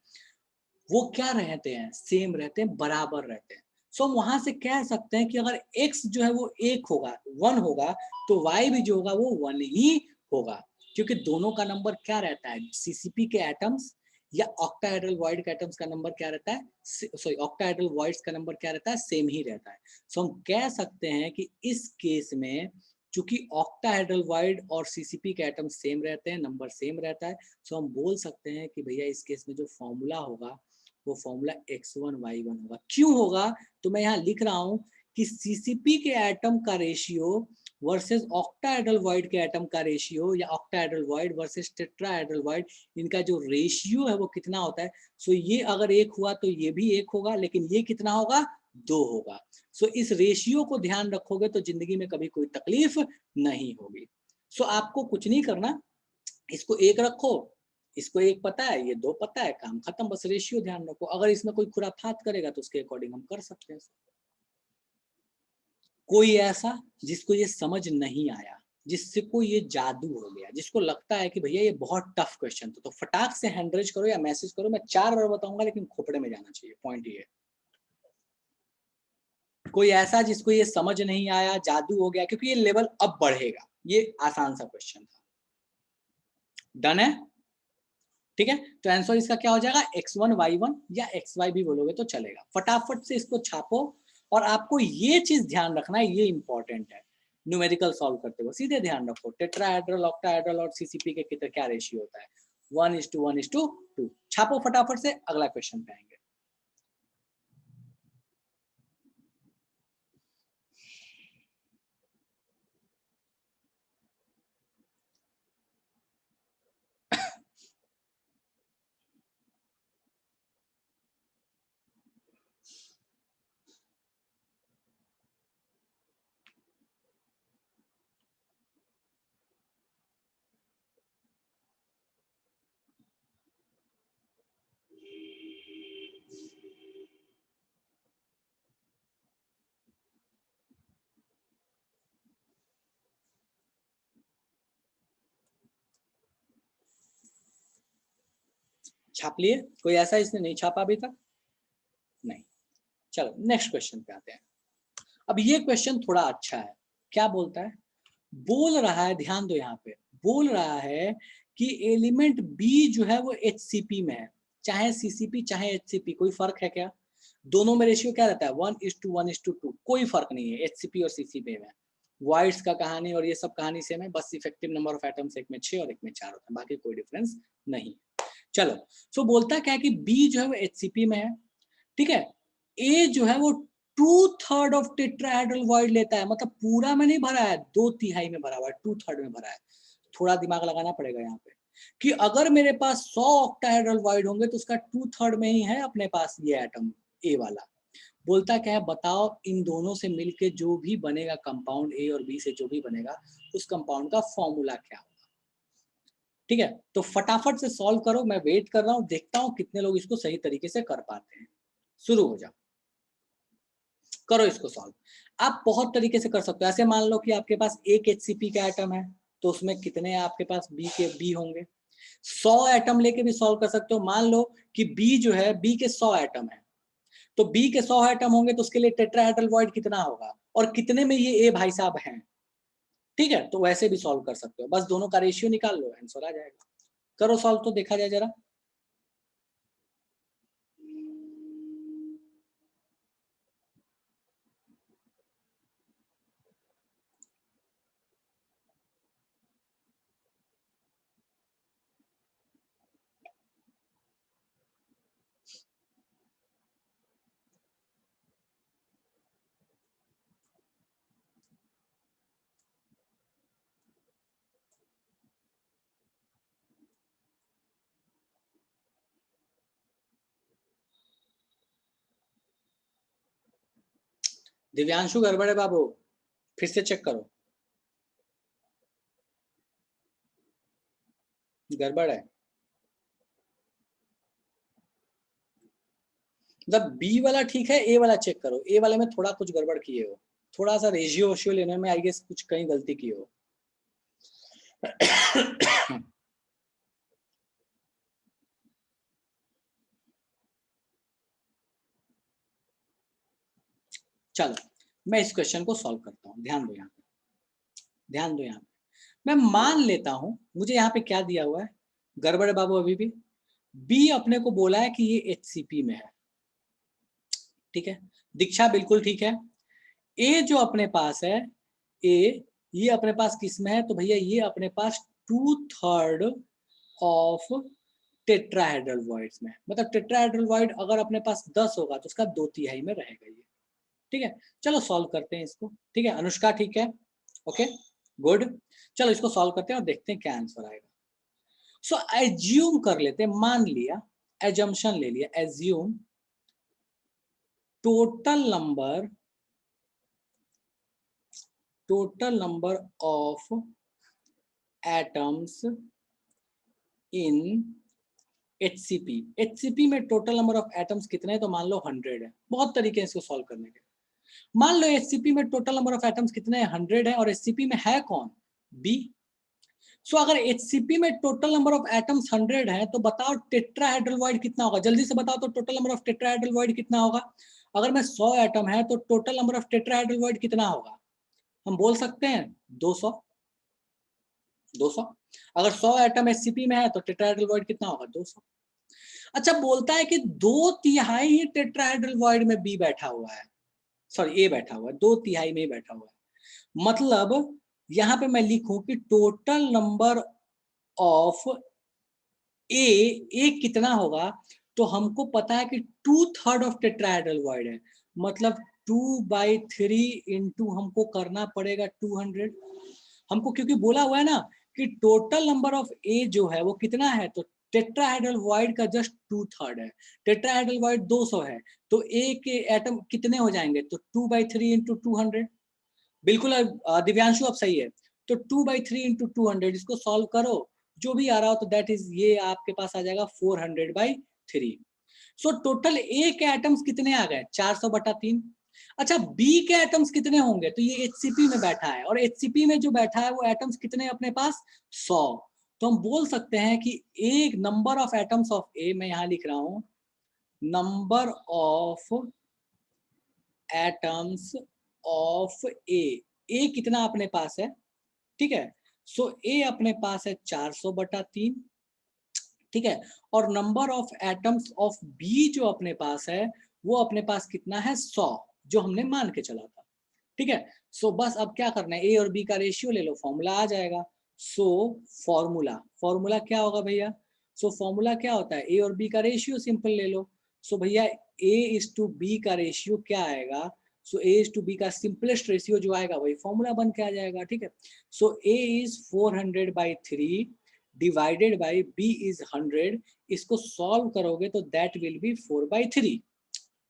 वो क्या रहते हैं, सेम रहते हैं, बराबर रहते हैं। सो हम वहां से कह सकते हैं कि अगर x जो है वो 1 होगा, 1 होगा, तो y भी जो होगा वो 1 ही होगा, क्योंकि दोनों का नंबर क्या रहता है, सीसीपी के एटम्स या ऑक्टाहेड्रल वॉइड के एटम्स का नंबर क्या रहता है, सॉरी ऑक्टाहेड्रल वॉइड्स का नंबर क्या रहता है, सेम ही रहता है। सो हम कह सकते हैं कि इस केस में चूंकि ऑक्टाहेड्रल वॉइड और सीसीपी के एटम सेम रहते हैं, नंबर सेम रहता है, सो हम बोल सकते हैं कि भैया इस केस में जो फॉर्मूला होगा वो फॉर्मूला x1 y1 होगा। क्यों होगा, तो मैं यहाँ लिख रहा हूँ कि सीसीपी के एटम का रेशियो वर्सेस ऑक्टाहेड्रल वॉइड के एटम का रेशियो या octahedral void versus tetrahedral void, इनका जो रेशियो है वो कितना होता है। सो ये अगर 1 हुआ तो ये भी 1 होगा, लेकिन ये कितना होगा, 2 होगा। सो इस रेशियो को ध्यान रखोगे तो जिंदगी में कभी कोई तकलीफ नहीं होगी। सो आपको कुछ नहीं करना, इसको 1 रखो, इसको 1 पता है, ये 2 पता है, काम खत्म, बस रेशियो ध्यान रखो। अगर इसमें कोई खुराफात करेगा तो उसके अकॉर्डिंग हम कर सकते हैं। कोई ऐसा जिसको ये समझ नहीं आया, जिससे को ये जादू हो गया, जिसको लगता है कि भैया ये बहुत टफ क्वेश्चन था, तो फटाक से हैंड रेज करो या मैसेज करो। मैं 4 बार बताऊंगा लेकिन खोपड़े में जाना चाहिए, पॉइंट ये। कोई ऐसा जिसको ये समझ नहीं आया, जादू हो गया, क्योंकि ये लेवल अब बढ़ेगा, ये आसान सा क्वेश्चन था। डन है, ठीक है। तो आंसर इसका क्या हो जाएगा, x1 y1 या xy भी बोलोगे तो चलेगा। फटाफट से इसको छापो, और आपको ये चीज ध्यान रखना है, ये इंपॉर्टेंट है, न्यूमेरिकल सॉल्व करते हुए सीधे ध्यान रखो टेट्राहेड्रल, ऑक्टाहेड्रल और सीसीपी के कितने क्या रेशियो होता है, 1:1:2। छापो फटाफट से, अगला क्वेश्चन पे आएंगे। छाप लिए, कोई ऐसा इसने नहीं छापा अभी तक, नहीं। चलो नेक्स्ट क्वेश्चन पे आते हैं। अब ये क्वेश्चन थोड़ा अच्छा है, क्या बोलता है, बोल रहा है, ध्यान दो यहाँ पे, बोल रहा है कि एलिमेंट बी जो है वो HCP में है, चाहे CCP चाहे HCP, कोई फर्क है क्या, दोनों में रेशियो क्या रहता है, 1:1:2, कोई फर्क नहीं है HCP और CCP में। वॉइड्स का कहानी और ये सब कहानी सेम है, बस इफेक्टिव नंबर ऑफ एटम्स एक में 6 और एक में 4 होता है, बाकी कोई डिफरेंस नहीं। चलो, सो बोलता क्या है कि बी जो है वो HCP में है, ठीक है। ए जो है वो 2/3 ऑफ टेट्राहेड्रल वॉइड लेता है, मतलब पूरा में नहीं भरा है, 2/3 में भरा हुआ है, 2/3 में भरा है। थोड़ा दिमाग लगाना पड़ेगा यहाँ पे कि अगर मेरे पास 100 ऑक्टाहेड्रल वॉइड होंगे तो उसका 2/3 में ही है अपने पास ये एटम ए वाला। बोलता क्या है, बताओ इन दोनों से मिलके जो भी बनेगा कंपाउंड, ए और बी से जो भी बनेगा, उस कंपाउंड का फॉर्मूला क्या होगा। ठीक है, तो फटाफट से सॉल्व करो, मैं वेट कर रहा हूँ, देखता हूँ कितने लोग इसको सही तरीके से कर पाते हैं। शुरू हो जाओ, करो इसको सॉल्व। आप बहुत तरीके से कर सकते हो, ऐसे मान लो कि आपके पास एक HCP का एटम है, तो उसमें कितने आपके पास बी होंगे, 100 एटम लेके भी सॉल्व कर सकते हो। मान लो कि बी जो है, बी के 100 एटम है, तो बी के 100 एटम होंगे तो उसके लिए टेट्राहेड्रल वॉइड कितना होगा, और कितने में ये ए भाई साहब हैं। ठीक है, तो वैसे भी सॉल्व कर सकते हो, बस दोनों का रेशियो निकाल लो, आंसर आ जाएगा। करो सॉल्व तो देखा जाए जरा। दिव्यांशु गड़बड़ है बाबू, फिर से चेक करो, गड़बड़ है। मतलब बी वाला ठीक है, ए वाला चेक करो, ए वाले में थोड़ा कुछ गड़बड़ किए हो। थोड़ा सा रेशियो वेशियो लेने में आई गेस कुछ कहीं गलती की हो। चलो मैं इस क्वेश्चन को सॉल्व करता हूँ, ध्यान दो यहाँ पे, ध्यान दो यहाँ पे। मैं मान लेता हूं, मुझे यहाँ पे क्या दिया हुआ है, गड़बड़ है बाबू अभी भी। बी अपने को बोला है कि ये एचसीपी में है, ठीक है, दीक्षा बिल्कुल ठीक है। ए जो अपने पास है, ए ये अपने पास किस में है, तो भैया ये अपने पास 2/3 ऑफ टेट्राहेड्रल वॉइड्स में, मतलब टेट्राहेड्रल वॉइड अगर अपने पास 10 होगा तो उसका 2/3 में रहेगा ये, ठीक है। चलो सॉल्व करते हैं इसको, ठीक है। अनुष्का ठीक है, ओके गुड। चलो इसको सॉल्व करते हैं और देखते हैं क्या आंसर आएगा। सो एज्यूम कर लेते हैं, मान लिया, एजम्पशन ले लिया, assume total number of atoms in HCP। HCP में टोटल नंबर ऑफ एटम्स कितने हैं, तो मान लो 100 है। बहुत तरीके हैं इसको सॉल्व करने के। मान लो HCP में टोटल नंबर ऑफ एटम्स कितने हैं, 100 है, और HCP में है कौन, B। सो अगर HCP में टोटल नंबर ऑफ एटम्स 100 है, तो बताओ टेट्राहेड्रल वॉइड कितना होगा, जल्दी से बताओ तो total number of tetrahedral void कितना होगा। अगर मैं 100 एटम है तो total number of tetrahedral void कितना होगा, हम बोल सकते हैं 200। 200 अगर 100 एटम HCP में है तो टेट्राहेड्रल वॉइड कितना होगा, 200। अच्छा बोलता है कि 2/3 ही टेट्राहेड्रल वॉइड में B बैठा हुआ है, सॉरी A बैठा हुआ है, 2/3 में ही बैठा हुआ है। मतलब यहां पे मैं लिखूं कि टोटल नंबर ऑफ ए कितना होगा, तो हमको पता है कि 2/3 ऑफ टेट्राहेड्रल वॉइड है, मतलब 2/3 इंटू हमको करना पड़ेगा 200। हमको क्योंकि बोला हुआ है ना कि टोटल नंबर ऑफ ए जो है वो कितना है, तो टेट्राहेड्रल वॉइड का जस्ट 2/3 है। टेट्राहेड्रल वॉइड 200 है, तो ए के एटम कितने हो जाएंगे, तो 2/3 इंटू 200। बिल्कुल दिव्यांशु अब सही है। तो 2/3 इंटू 200 इसको सॉल्व करो, जो भी आ रहा हो, तो दैट इज ये आपके पास आ जाएगा 400/3। सो टोटल ए के एटम्स कितने आ गए, 400/3। अच्छा बी के एटम्स कितने होंगे, तो ये HCP में बैठा है, और HCP में जो बैठा है वो एटम्स कितने अपने पास, 100। तो हम बोल सकते हैं कि एक नंबर ऑफ एटम्स ऑफ ए, मैं यहां लिख रहा हूं नंबर ऑफ एटम्स ऑफ ए कितना अपने पास है, ठीक है। सो ए अपने पास है 400/3, ठीक है। और number of atoms of B जो अपने पास है वो अपने पास कितना है, 100, जो हमने मान के चला था, ठीक है। सो बस अब क्या करना है, ए और बी का रेशियो ले लो, फॉर्मूला आ जाएगा। सो फॉर्मूला क्या होगा भैया, सो फॉर्मूला क्या होता है, ए और बी का रेशियो सिंपल ले लो। सो भैया A/B का रेशियो क्या आएगा, सो A/B का सिंपलेस्ट रेशियो जो आएगा वही फॉर्मूला बन के आ जाएगा, ठीक है। सो A is 400/3 divided by B is 100। इसको सॉल्व करोगे तो दैट विल बी 4/3,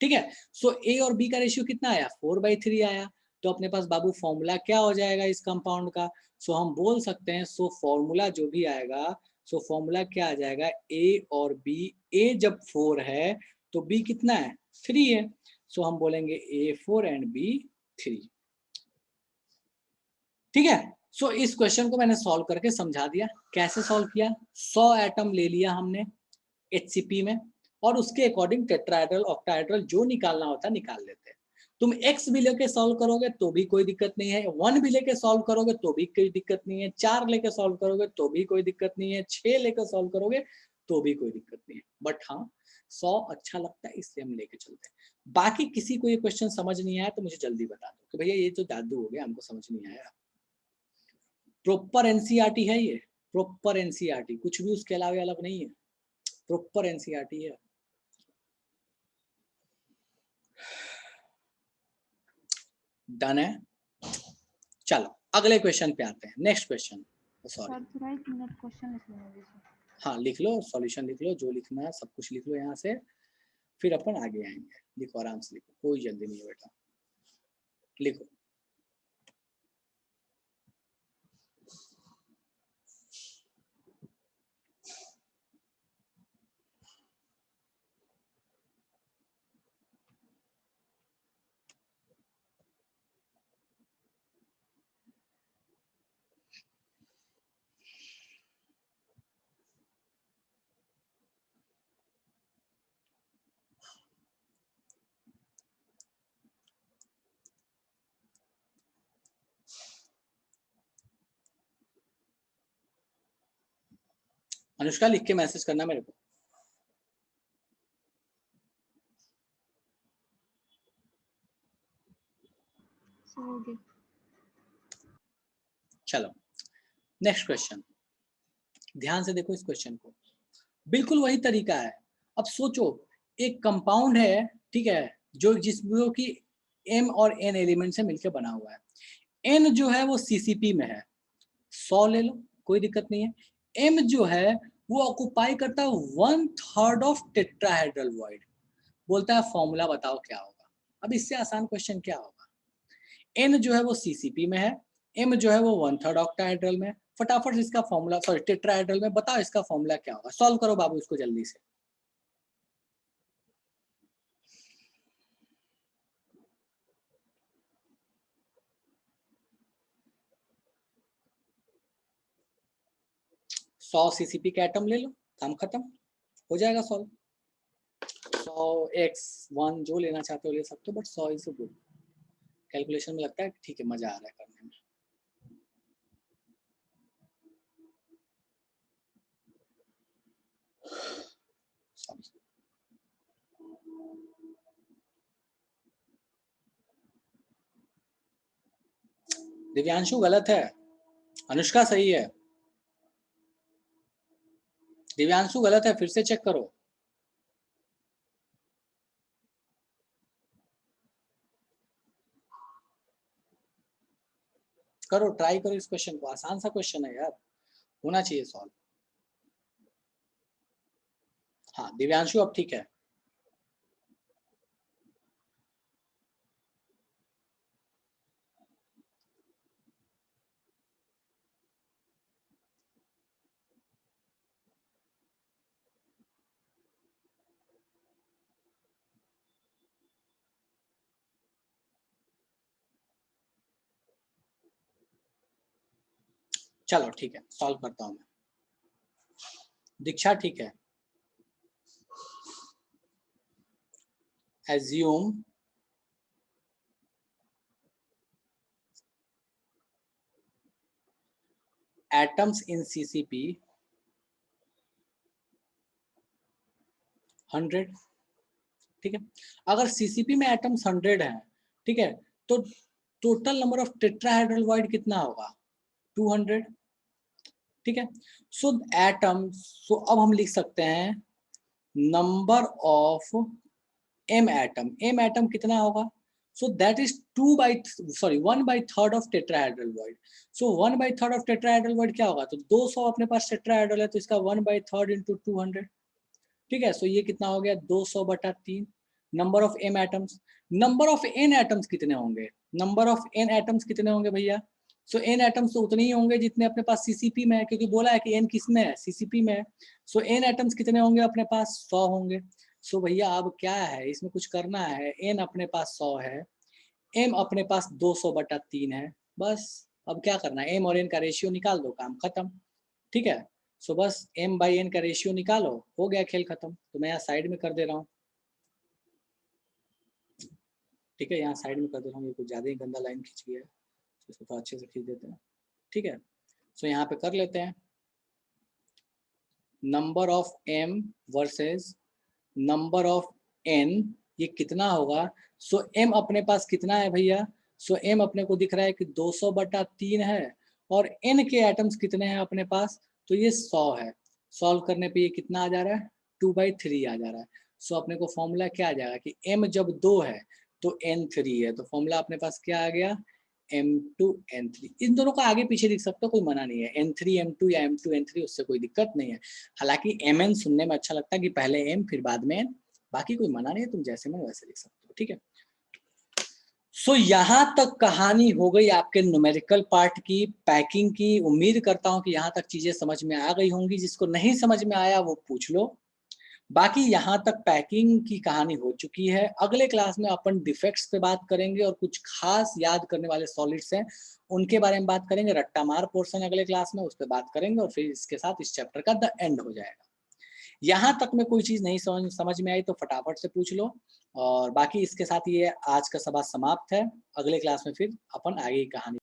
ठीक है। सो A और B का रेशियो कितना आया, 4/3 आया। तो अपने पास बाबू फॉर्मूला क्या हो जाएगा इस कंपाउंड का, सो हम बोल सकते हैं, सो फॉर्मूला जो भी आएगा, सो फॉर्मूला क्या आ जाएगा, A और B। A जब 4 है तो B कितना है, 3 है। सो हम बोलेंगे A4 एंड B3, ठीक है। सो इस क्वेश्चन को मैंने सॉल्व करके समझा दिया। कैसे सॉल्व किया, 100 एटम ले लिया हमने HCP में, और उसके अकॉर्डिंग टेट्राहेड्रल ऑक्टाहेड्रल जो निकालना होता है निकाल लेते हैं। तुम x भी लेके सॉल्व करोगे तो भी कोई दिक्कत नहीं है, 1 भी लेके सॉल्व करोगे तो भी कोई दिक्कत नहीं है, 4 लेके सॉल्व करोगे तो भी कोई दिक्कत नहीं है, 6 लेके सॉल्व करोगे तो भी कोई दिक्कत नहीं है। बट हाँ 100 अच्छा लगता है इसलिए हम लेके चलते हैं। बाकी किसी को ये क्वेश्चन समझ नहीं आया तो मुझे जल्दी बता दो कि भैया ये तो जादू हो गया, हमको समझ नहीं आया। प्रॉपर एनसीईआरटी है ये, प्रॉपर एनसीईआरटी, कुछ भी उसके अलावा अलग नहीं है, प्रॉपर एनसीईआरटी है। डन है। चलो अगले क्वेश्चन पे आते हैं, नेक्स्ट क्वेश्चन। सॉरी थोड़ा 1 मिनट क्वेश्चन लिख लेना दीजिए। हाँ लिख लो, सॉल्यूशन लिख लो, जो लिखना है सब कुछ लिख लो यहाँ से, फिर अपन आगे आएंगे। लिखो आराम से लिखो, कोई जल्दी नहीं है बेटा, लिखो। अनुष्का लिख के मैसेज करना मेरे को। सर हो गया। चलो नेक्स्ट क्वेश्चन, ध्यान से देखो इस क्वेश्चन को, बिल्कुल वही तरीका है। अब सोचो एक कंपाउंड है, ठीक है, जिसमें कि m और n एलिमेंट से मिलकर बना हुआ है। n जो है वो CCP में है, 100 ले लो कोई दिक्कत नहीं है। m जो है वो ऑक्युपाई करता है 1/3 ऑफ टेट्राहेड्रल वॉइड। बोलता है फॉर्मूला बताओ क्या होगा। अब इससे आसान क्वेश्चन क्या होगा, n जो है वो CCP में है, m जो है वो 1/3 ऑक्टाहेड्रल में है। फटाफट इसका फॉर्मूला, सॉरी टेट्राहेड्रल में, बताओ इसका फॉर्मूला क्या होगा। सॉल्व करो बाबू इसको जल्दी से। सौ CCP के एटम ले लो, काम खत्म, हो जाएगा सॉल्व। 100x1 जो लेना चाहते हो ले सकते हो, बट 100 इज गुड। कैलकुलेशन में लगता है ठीक है, मजा आ रहा है करने में। दिव्यांशु गलत है, अनुष्का सही है। दिव्यांशु गलत है, फिर से चेक करो। करो, ट्राई करो इस क्वेश्चन को, आसान सा क्वेश्चन है यार, होना चाहिए सॉल्व। हाँ दिव्यांशु अब ठीक है। चलो ठीक है, सॉल्व करता हूं मैं। दीक्षा ठीक है। assume atoms in CCP 100, ठीक है। अगर CCP में एटम्स 100 हैं, ठीक है, तो total number of tetrahedral void कितना होगा, 200, ठीक है। सो एटम्स, सो अब हम लिख सकते हैं नंबर ऑफ m एटम कितना होगा, so that is 1/3 of tetrahedral void. So 1/3 of tetrahedral void क्या होगा, तो 200 अपने पास टेट्राहेड्रल है, तो इसका 1/3 इंटू 200, ठीक है। सो ये कितना हो गया, 200/3 number of m atoms. Number of n atoms कितने होंगे, नंबर ऑफ n एटम्स कितने होंगे भैया, सो n एटम्स तो उतने ही होंगे जितने अपने पास CCP में है, क्योंकि बोला है कि n किस में है, CCP में है। सो n एटम्स कितने होंगे अपने पास, 100 होंगे। सो भैया अब क्या है, इसमें कुछ करना है, n अपने पास 100 है, m अपने पास 200/3 है, बस अब क्या करना है, m और n का रेशियो निकाल दो, काम खत्म, ठीक है। सो बस m/n का रेशियो निकालो, हो गया खेल खत्म। तो मैं यहाँ साइड में कर दे रहा हूँ, ठीक है, यहाँ साइड में कर दे रहा हूँ, ये कुछ ज्यादा ही गंदा लाइन खींच गया है, तो इसको तो अच्छे से खींच देते हैं, ठीक है। सो यहाँ पे कर लेते हैं number of m versus number of n, ये कितना होगा। सो m अपने पास कितना है भैया, सो m अपने को दिख रहा है कि 200/3 है, और n के एटम्स कितने हैं अपने पास, तो ये 100 है। सॉल्व करने पे ये कितना आ जा रहा है, 2/3 आ जा रहा है। सो अपने को फॉर्मूला क्या आ जाएगा कि m जब 2 है तो n 3 है, तो फॉर्मूला अपने पास क्या आ गया, m2 n3। इन दोनों को आगे पीछे लिख सकते हो, कोई मना नहीं है, n3 m2 या m2 n3, उससे कोई दिक्कत नहीं है। हालांकि mn सुनने में अच्छा लगता है कि पहले m फिर बाद में n, बाकी कोई मना नहीं है, तुम जैसे में वैसे लिख सकते हो, ठीक है। सो यहाँ तक कहानी हो गई आपके न्यूमेरिकल पार्ट की, पैकिंग की। उम्मीद करता हूँ कि यहाँ तक चीजें समझ में आ गई होंगी, जिसको नहीं समझ में आया वो पूछ लो। बाकी यहाँ तक पैकिंग की कहानी हो चुकी है। अगले क्लास में अपन डिफेक्ट्स पे बात करेंगे, और कुछ खास याद करने वाले सॉलिड्स हैं उनके बारे में बात करेंगे। रट्टा मार पोर्शन अगले क्लास में, उस पर बात करेंगे, और फिर इसके साथ इस चैप्टर का द एंड हो जाएगा। यहाँ तक में कोई चीज नहीं समझ में आई तो फटाफट से पूछ लो, और बाकी इसके साथ ये आज का सभा समाप्त है। अगले क्लास में फिर अपन आगे की कहानी